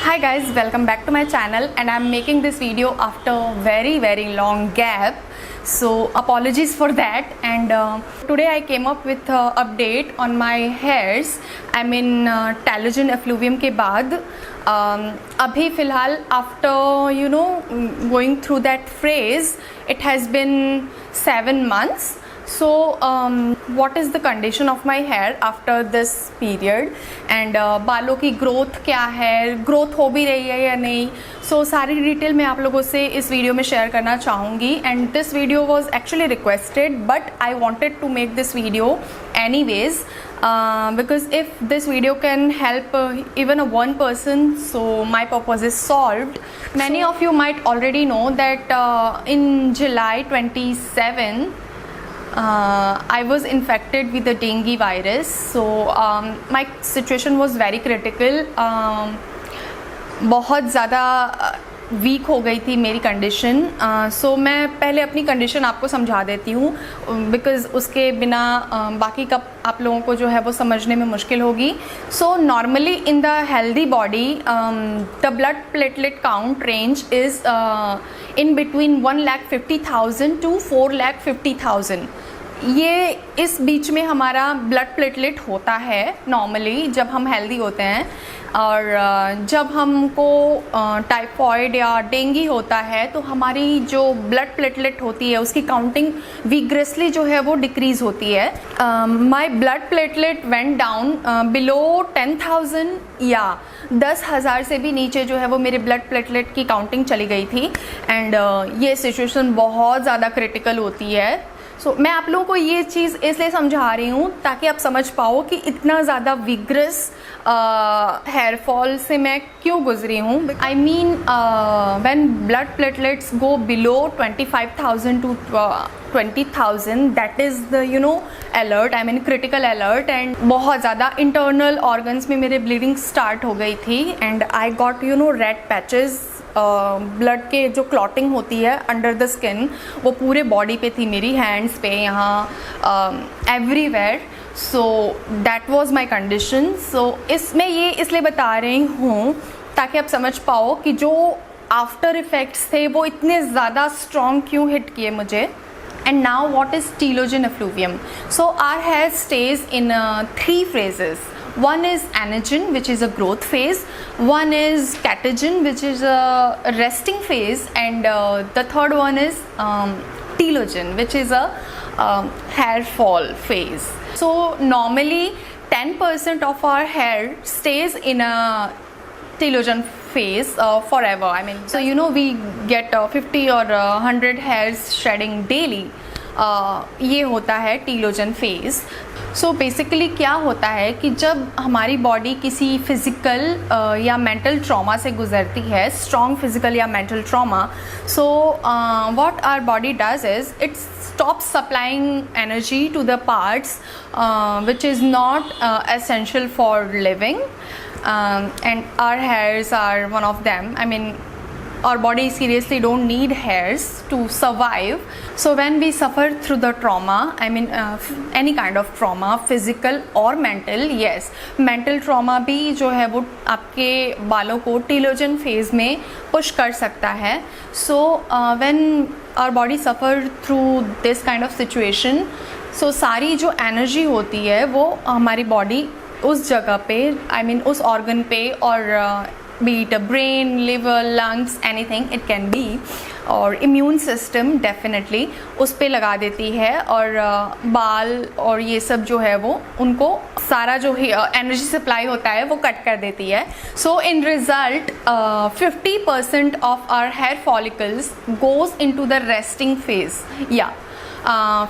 Hi guys, welcome back to my channel and I'm making this video after very long gap, so apologies for that. And today I came up with a update on my hairs. I'm in Telogen effluvium के बाद अभी फ़िलहाल after going through that phase, it has been 7 months. So what is the condition of my hair after this period and बालों की growth क्या है, growth हो भी रही है या नहीं, सो सारी डिटेल मैं आप लोगों से इस वीडियो में शेयर करना चाहूँगी. And this video was actually requested but I wanted to make this video anyways because if this video can help even a one person, so my purpose is solved. Many of you might already know that in July 27 I was infected with the dengue virus, so my situation was very critical. बहुत ज़्यादा week हो गई थी मेरी condition. सो मैं पहले अपनी condition आपको समझा देती हूँ बिकॉज़ उसके बिना बाकी का आप लोगों को जो है वो समझने में मुश्किल होगी. So normally in the healthy body the blood platelet count range is in between 1,50,000 to 4,50,000. ये इस बीच में हमारा ब्लड प्लेटलेट होता है नॉर्मली जब हम हेल्दी होते हैं. और जब हमको टाइफॉइड या डेंगू होता है तो हमारी जो ब्लड प्लेटलेट होती है उसकी काउंटिंग विग्रेसली जो है वो डिक्रीज़ होती है. My blood platelet went down below 10,000 या 10,000 से भी नीचे जो है वो मेरे ब्लड प्लेटलेट की काउंटिंग चली गई थी. एंड ये सिचुएशन बहुत ज़्यादा क्रिटिकल होती है. सो मैं आप लोगों को ये चीज़ इसलिए समझा रही हूँ ताकि आप समझ पाओ कि इतना ज़्यादा विग्रस हेयर फॉल से मैं क्यों गुजरी हूँ. I mean when blood platelets go below 25,000 to 20,000, that is the alert, I mean critical alert. And बहुत ज़्यादा इंटरनल ऑर्गन्स में मेरे ब्लीडिंग स्टार्ट हो गई थी. And I got red patches. Blood के जो क्लॉटिंग होती है अंडर द स्किन वो पूरे बॉडी पे थी, मेरी हैंड्स पे, यहाँ everywhere. So that was my condition. So इसमें ये इसलिए बता रही हूँ ताकि आप समझ पाओ कि जो आफ्टर इफ़ेक्ट्स थे वो इतने ज़्यादा स्ट्रॉन्ग क्यों हिट किए मुझे. And now what is telogen effluvium? So our hair stays in 3 phases. One is anagen, which is a growth phase. One is catagen, which is a resting phase. And the third one is telogen, which is a hair fall phase. So normally 10% of our hair stays in a telogen phase forever. I mean, so we get 50 or 100 hairs shedding daily. ये होता है telogen phase. So basically क्या होता है कि जब हमारी body किसी फिज़िकल या मेंटल ट्रॉमा से गुजरती है, स्ट्रॉन्ग फिज़िकल या mental trauma, so what our body does is it stops supplying energy to the parts which is not essential for living. And our hairs are one of them. I mean, our body seriously don't need hairs to survive. So when we suffer through the trauma, I mean any kind of trauma, physical or mental, yes, mental trauma भी जो है वो आपके बालों को telogen phase में push कर सकता है. So when our body suffer through this kind of situation, so सारी जो एनर्जी होती है वो हमारी बॉडी उस जगह पे, I mean उस ऑर्गन पे, और be it a brain, liver, lungs, anything it can be, और इम्यून सिस्टम डेफिनेटली उस पे लगा देती है. और बाल और ये सब जो है वो उनको सारा जो एनर्जी सप्लाई होता है वो कट कर देती है. So in result 50% of our hair follicles goes into the resting phase. या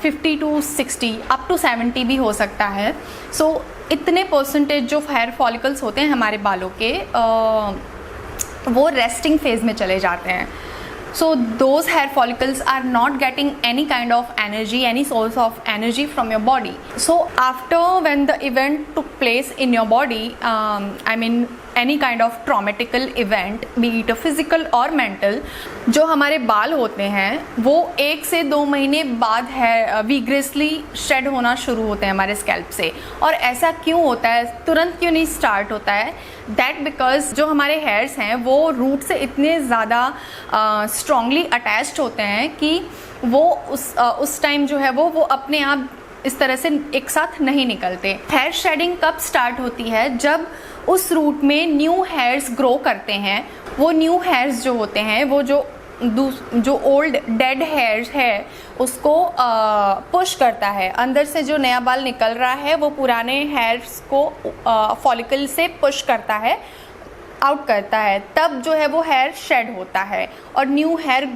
50 to 60 अप टू 70 भी हो सकता है. सो इतने परसेंटेज जो हेयर फॉलिकल्स होते हैं हमारे बालों के वो रेस्टिंग फेज में चले जाते हैं. So those hair follicles are not getting any kind of energy, any source of energy from your body. So after when the event took place in your body, I mean any kind of traumatical event, be it physical और mental, जो हमारे बाल होते हैं वो 1 से 2 महीने बाद है विग्रेसली शेड होना शुरू होते हैं हमारे स्कैल्प से। और ऐसा क्यों होता है, तुरंत क्यों नहीं स्टार्ट होता है? दैट बिकॉज जो हमारे हेयर्स हैं वो रूट से इतने ज़्यादा स्ट्रांगली अटैच्ड होते हैं कि वो उस टाइम जो है वो अपने आप इस तरह से एक साथ नहीं निकलते। हेयर शेडिंग कब स्टार्ट होती है? जब उस रूट में न्यू हेयर्स ग्रो करते हैं। वो न्यू हेयर्स जो होते हैं वो जो ओल्ड डेड हेयर्स है उसको पुश करता है। अंदर से जो नया बाल निकल रहा है वो पुराने हेयर्स को फॉलिकल से पुश करता है, आउट करता है। तब जो है वो हेयर शेड होता है और न्यू हेयर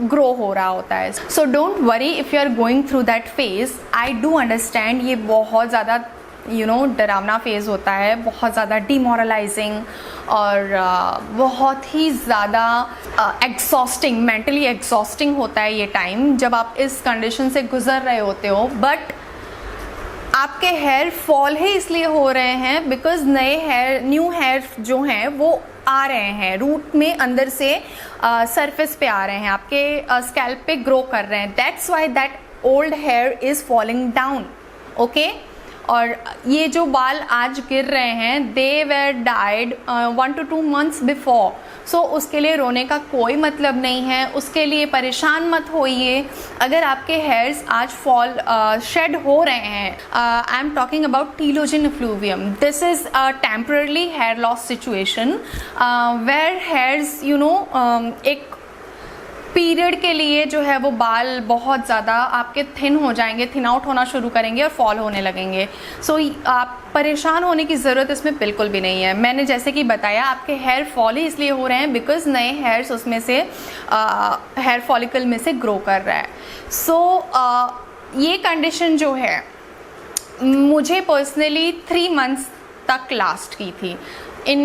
ग्रो हो रहा होता है। So don't worry if you are going through that phase. I do understand ये बहुत ज़्यादा डरावना फेज़ होता है, बहुत ज़्यादा डिमोरलाइजिंग और बहुत ही ज़्यादा एग्जॉस्टिंग, मेंटली एग्जॉस्टिंग होता है ये टाइम जब आप इस कंडीशन से गुजर रहे होते हो। बट आपके हेयर फॉल ही इसलिए हो रहे हैं बिकॉज न्यू हेयर जो हैं वो आ रहे हैं रूट में, अंदर से सरफेस पे आ रहे हैं, आपके स्कैल्प पे ग्रो कर रहे हैं। That's why that old hair is falling down. Okay, और ये जो बाल आज गिर रहे हैं they were died 1 to 2 months before. So उसके लिए रोने का कोई मतलब नहीं है, उसके लिए परेशान मत होइए। अगर आपके हेयर्स आज फॉल शेड हो रहे हैं, I am talking about telogen effluvium, this is a temporary hair loss situation where hairs एक पीरियड के लिए जो है वो बाल बहुत ज़्यादा आपके थिन हो जाएंगे, थिन आउट होना शुरू करेंगे और फॉल होने लगेंगे। सो आप परेशान होने की ज़रूरत इसमें बिल्कुल भी नहीं है। मैंने जैसे कि बताया आपके हेयर फॉल ही इसलिए हो रहे हैं बिकॉज नए हेयर्स उसमें से हेयर फॉलिकल में से ग्रो कर रहा है। सो ये कंडीशन जो है मुझे पर्सनली 3 months तक लास्ट की थी। In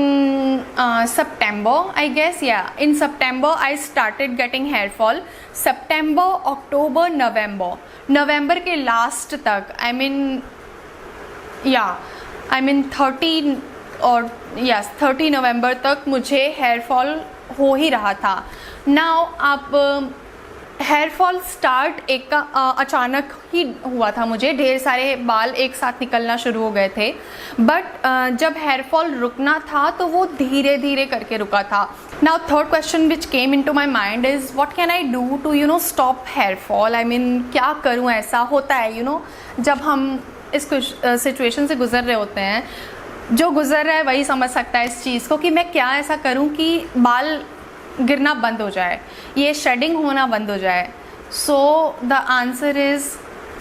September, I guess, yeah, in September I started getting hair fall. September, October, November के लास्ट तक, I mean 30 नवंबर तक मुझे हेयर फॉल हो ही रहा था। नाउ आप हेयर फॉल स्टार्ट अचानक ही हुआ था, मुझे ढेर सारे बाल एक साथ निकलना शुरू हो गए थे। बट जब हेयर फॉल रुकना था तो वो धीरे धीरे करके रुका था। Now third question which came into my mind is what can I do to stop hair fall. I mean क्या करूँ? ऐसा होता है जब हम इस सिचुएशन से गुजर रहे होते हैं, जो गुजर रहा है वही समझ सकता है इस चीज़ को कि मैं क्या ऐसा करूँ कि बाल गिरना बंद हो जाए, ये शेडिंग होना बंद हो जाए। So the answer is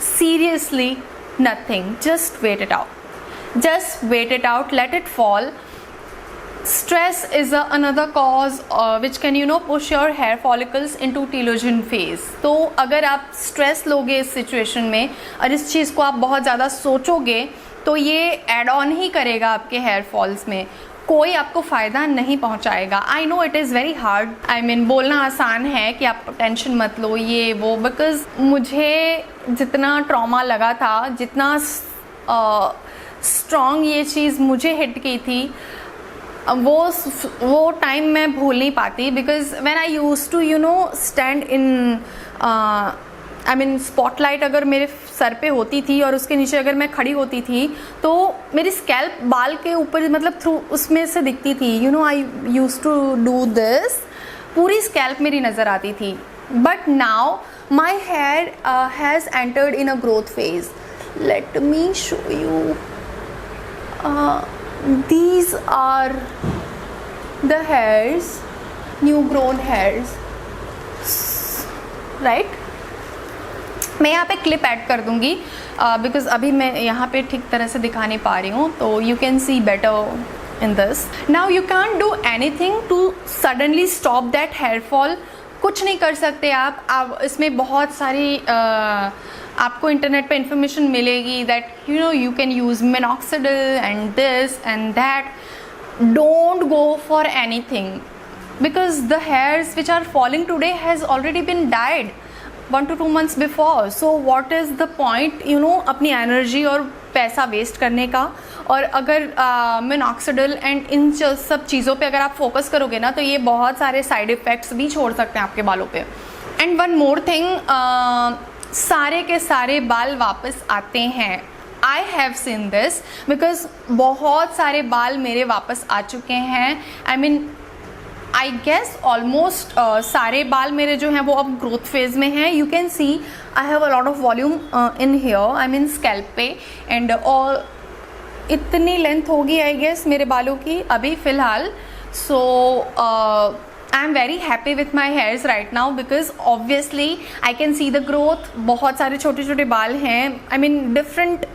seriously nothing, just wait it out, let it fall. Stress is another cause which can push your hair follicles into telogen phase। तो अगर आप स्ट्रेस लोगे इस सिचुएशन में और इस चीज़ को आप बहुत ज़्यादा सोचोगे तो ये एड ऑन ही करेगा आपके हेयर फॉल्स में, कोई आपको फ़ायदा नहीं पहुंचाएगा। I know it is very hard, I mean बोलना आसान है कि आप टेंशन मत लो ये वो, बिकॉज मुझे जितना ट्रॉमा लगा था, जितना स्ट्रॉन्ग ये चीज़ मुझे हिट की थी, वो टाइम मैं भूल नहीं पाती। Because when I used to stand in spotlight अगर मेरे सर पे होती थी और उसके नीचे अगर मैं खड़ी होती थी तो मेरी स्कैल्प बाल के ऊपर मतलब थ्रू उसमें से दिखती थी। I used to do this, पूरी स्कैल्प मेरी नज़र आती थी। But now my hair has entered in a growth phase. Let me show you, these are the hairs, new grown hairs, right? मैं यहाँ पे क्लिप ऐड कर दूँगी बिकॉज अभी मैं यहाँ पे ठीक तरह से दिखा नहीं पा रही हूँ, तो you can see better in this. Now you can do anything to suddenly stop that hair fall. कुछ नहीं कर सकते आप इसमें बहुत सारी आपको इंटरनेट पे इंफॉर्मेशन मिलेगी that you can use minoxidil and this and that. Don't go for anything because the hairs which are falling today has already been died. 1 to 2 months before. So what is the point, you know, अपनी energy और पैसा waste करने का. और अगर minoxidil and in सब चीज़ों पे अगर आप फोकस करोगे ना, तो ये बहुत सारे साइड इफ़ेक्ट्स भी छोड़ सकते हैं आपके बालों पे. एंड वन मोर थिंग, सारे के सारे बाल वापस आते हैं. I have seen this because बहुत सारे बाल मेरे वापस आ चुके हैं. I mean I guess almost सारे बाल मेरे जो हैं वो अब ग्रोथ फेज में हैं. You can see I have a lot of volume in hair, I mean scalp पे. एंड ऑल इतनी लेंथ होगी आई गेस मेरे बालों की अभी फ़िलहाल. So I am very happy with my hairs right now because obviously I can see the growth. बहुत सारे छोटे छोटे बाल हैं, आई मीन डिफरेंट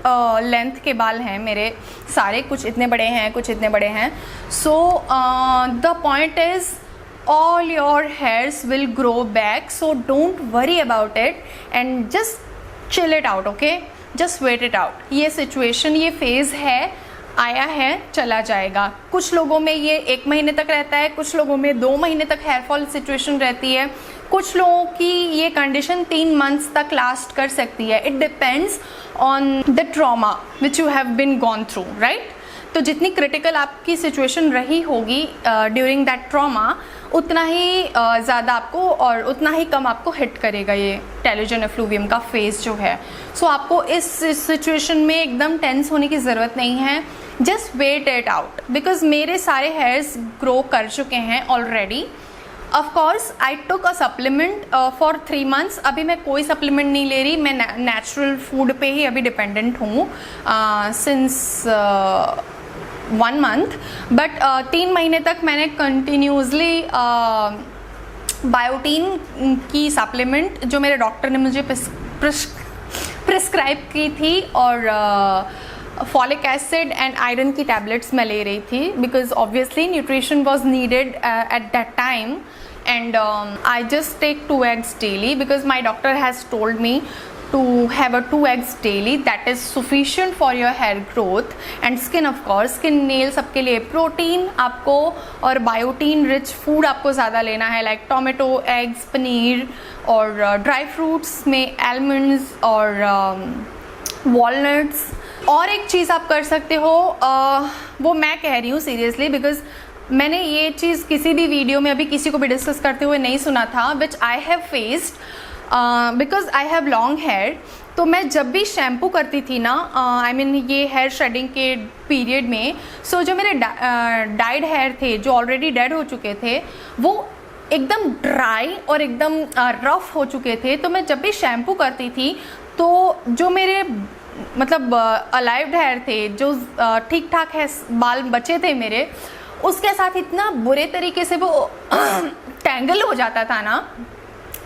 लेंथ के बाल हैं मेरे सारे. कुछ इतने बड़े हैं, कुछ इतने बड़े हैं. So the point is all your hairs will grow back, so don't worry about it and just chill it out, okay? just wait it out. ये सिचुएशन, ये फेज़ है, आया है, चला जाएगा. कुछ लोगों में ये 1 महीने तक रहता है, कुछ लोगों में 2 महीने तक हेयर फॉल सिचुएशन रहती है, कुछ लोगों की ये कंडीशन 3 मंथ्स तक लास्ट कर सकती है. It depends on the trauma which you have been gone through, right? तो जितनी क्रिटिकल आपकी सिचुएशन रही होगी ड्यूरिंग दैट ट्रॉमा, उतना ही ज़्यादा आपको और उतना ही कम आपको हिट करेगा ये टेलोजन एफ्लूवियम का फेज़ जो है. सो आपको इस सिचुएशन में एकदम टेंस होने की ज़रूरत नहीं है. Just wait it out because मेरे सारे हेयर्स ग्रो कर चुके हैं already. Of course I took a supplement for 3 months. अभी मैं कोई सप्लीमेंट नहीं ले रही, मैं नेचुरल फूड पे ही अभी डिपेंडेंट हूँ सिंस 1 month. बट 3 महीने तक मैंने कंटिन्यूसली बायोटीन की सप्लीमेंट जो मेरे डॉक्टर ने मुझे प्रिस्क्राइब की थी, और फॉलिक एसिड एंड आयरन की टैबलेट्स मैं ले रही थी because obviously nutrition was needed at that time. And I just take 2 eggs daily because my doctor has told me to have a 2 eggs daily. That is sufficient for your hair growth and skin, of course. Skin, nail सबके लिए protein आपको और biotin rich food आपको ज़्यादा लेना है, like tomato, eggs, paneer और dry fruits में आलमंड्स और वॉलनट्स. और एक चीज़ आप कर सकते हो, वो मैं कह रही हूँ सीरियसली बिकॉज मैंने ये चीज़ किसी भी वीडियो में अभी किसी को भी डिस्कस करते हुए नहीं सुना था, which I have faced because I have long hair. तो मैं जब भी शैम्पू करती थी ना, आई मीन ये हेयर शेडिंग के पीरियड में, सो जो मेरे डाइड हेयर थे जो ऑलरेडी डेड हो चुके थे, वो एकदम ड्राई और एकदम रफ हो चुके थे. तो मैं जब भी शैम्पू करती थी तो जो मेरे मतलब अलाइव्ड हेयर थे, जो ठीक ठाक है बाल बचे थे मेरे, उसके साथ इतना बुरे तरीके से वो टैंगल हो जाता था ना,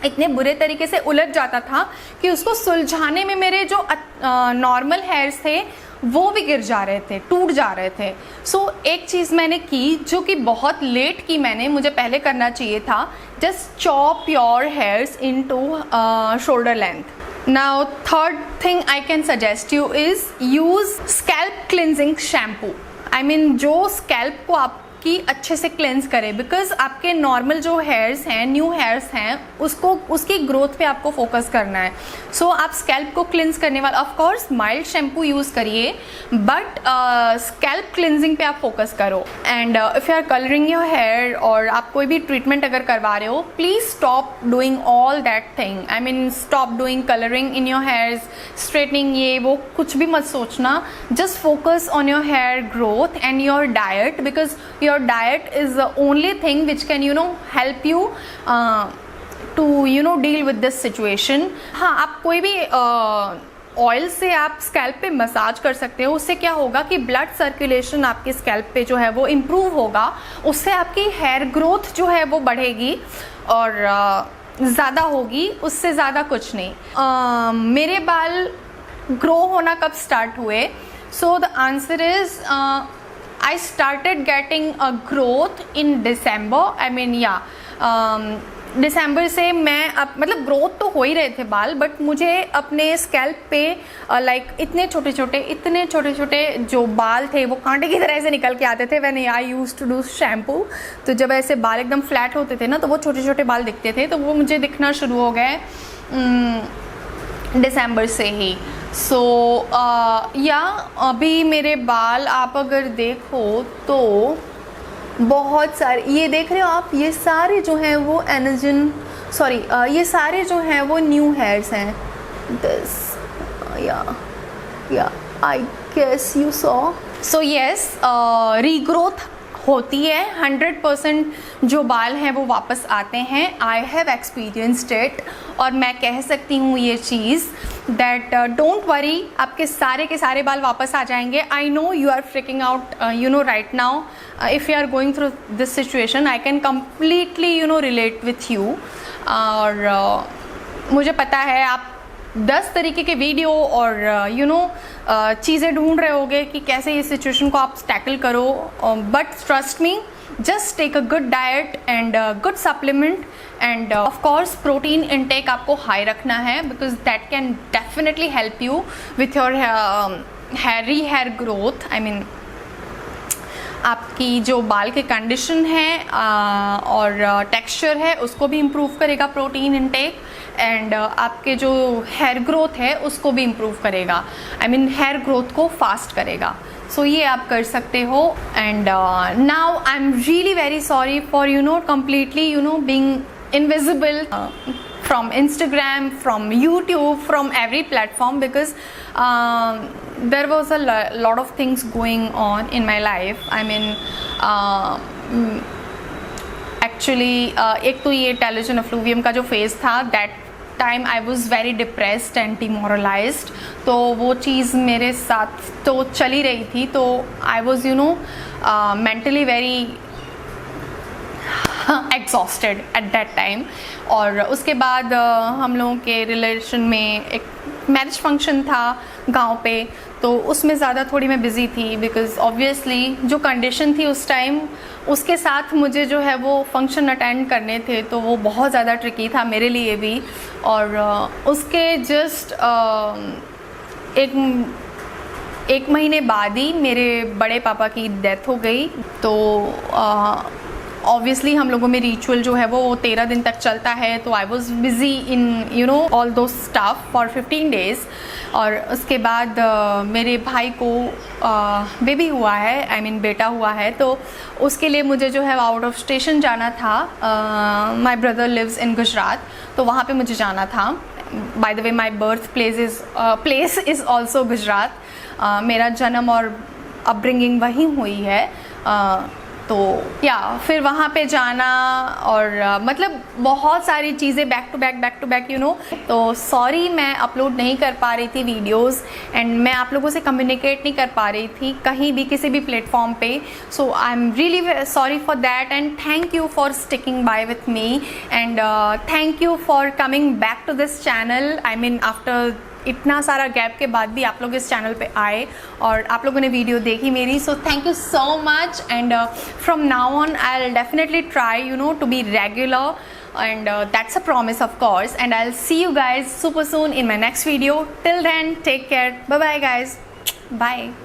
इतने बुरे तरीके से उलझ जाता था कि उसको सुलझाने में मेरे जो नॉर्मल हेयर्स थे वो भी गिर जा रहे थे, टूट जा रहे थे. सो एक चीज़ मैंने की जो कि बहुत लेट की मैंने, मुझे पहले करना चाहिए था. Just chop your hairs into shoulder length. Now third thing I can suggest you is use scalp cleansing shampoo. I mean जो स्कैल्प को आपकी अच्छे से क्लेंस करे, बिकॉज आपके नॉर्मल जो हेयर्स हैं, न्यू हेयर्स हैं, उसको उसकी ग्रोथ पे आपको फोकस करना है. सो आप स्कैल्प को क्लिनस करने वाला, of course mild shampoo use करिए, बट स्कैल्प क्लिनजिंग पे आप फोकस करो. And if you are colouring your hair और आप कोई भी ट्रीटमेंट अगर करवा रहे हो, please stop doing all that thing. I mean stop doing colouring in your hairs, straightening, ये वो कुछ भी मत सोचना. Just focus on your hair growth and your diet, because your diet is the only thing which can help you to deal with this situation. हाँ, आप कोई भी ऑयल से आप स्कैल्प पे मसाज कर सकते हो. उससे क्या होगा कि ब्लड सर्कुलेशन आपके स्कैल्प पे जो है वो इम्प्रूव होगा, उससे आपकी हेयर ग्रोथ जो है वो बढ़ेगी और ज़्यादा होगी, उससे ज़्यादा कुछ नहीं. मेरे बाल ग्रो होना कब स्टार्ट हुए? सो the answer is I started getting a growth in December. I mean, yeah, दिसंबर से मैं अब मतलब ग्रोथ तो हो ही रहे थे बाल, बट मुझे अपने स्कैल्प पे लाइक इतने छोटे छोटे जो बाल थे वो कांटे की तरह से निकल के आते थे when I used to do shampoo. तो जब ऐसे बाल एकदम फ्लैट होते थे ना तो वो छोटे छोटे बाल दिखते थे, तो वो मुझे दिखना शुरू हो गए दिसंबर से ही। सो या अभी मेरे बाल आप अगर देखो तो बहुत सारे, ये देख रहे हो आप, ये सारे जो हैं वो एनर्जिन सॉरी ये सारे जो हैं वो न्यू हेयर्स हैं। दिस या I guess you so yes, regrowth होती है, 100% जो बाल हैं वो वापस आते हैं। आई हैव एक्सपीरियंस्ड इट, और मैं कह सकती हूँ ये चीज़ दैट डोंट वरी, आपके सारे के सारे बाल वापस आ जाएंगे। I know you are freaking out you know right now, if you are going through this situation I can completely you know relate with you. और मुझे पता है आप 10 तरीके के वीडियो और यू नो चीज़ें ढूंढ रहे होगे कि कैसे इस सिचुएशन को आप टैकल करो, but trust me, just take a good diet and good supplement and of course protein intake आपको हाई रखना है, because that can definitely help you with your hair growth. I mean आपकी जो बाल के कंडीशन है और टेक्सचर है उसको भी इम्प्रूव करेगा प्रोटीन इनटेक, एंड आपके जो हेयर ग्रोथ है उसको भी इम्प्रूव करेगा। आई मीन हेयर ग्रोथ को फास्ट करेगा। सो ये आप कर सकते हो। And now I am really very sorry for you know completely you know being invisible from Instagram, from YouTube, from every platform, because there was a lot of things going on in my life. I mean actually एक तो ये telogen effluvium का जो phase था, that time I was very depressed and demoralised, तो वो चीज़ मेरे साथ तो चली रही थी, तो I was you know mentally very exhausted at that time. और उसके बाद हम लोगों के रिलेशन में एक मैरिज फंक्शन था गांव पे, तो उसमें ज़्यादा थोड़ी मैं बिज़ी थी, बिकॉज़ ऑब्वियसली जो कंडीशन थी उस टाइम उसके साथ मुझे जो है वो फंक्शन अटेंड करने थे, तो वो बहुत ज़्यादा ट्रिकी था मेरे लिए भी। और उसके जस्ट एक महीने बाद ही मेरे बड़े पापा की डेथ हो गई। तो ऑब्वियसली हम लोगों में रिचुअल जो है वो 13 दिन तक चलता है, तो I was busy in you know all दो स्टफ फॉर 15 डेज़। और उसके बाद मेरे भाई को बेबी हुआ है, आई मीन बेटा हुआ है, तो उसके लिए मुझे जो है आउट ऑफ स्टेशन जाना था। My brother lives in Gujarat, तो वहाँ पे मुझे जाना था। By the way my birth place is also Gujarat. मेरा जन्म और अपब्रिंगिंग वहीं हुई है। तो या फिर वहाँ पे जाना और मतलब बहुत सारी चीज़ें back to back you know. तो सॉरी मैं अपलोड नहीं कर पा रही थी वीडियोस, एंड मैं आप लोगों से कम्युनिकेट नहीं कर पा रही थी कहीं भी किसी भी प्लेटफॉर्म पे। So I am really sorry for that, and thank you for sticking by with me, and thank you for coming back to this channel. I mean after इतना सारा गैप के बाद भी आप लोग इस चैनल पे आए और आप लोगों ने वीडियो देखी मेरी, so thank you so much. And from now on I will definitely try you know to be regular, and that's a promise of course, and I'll see you guys super soon in my next video. Till then, take care, bye bye guys, bye.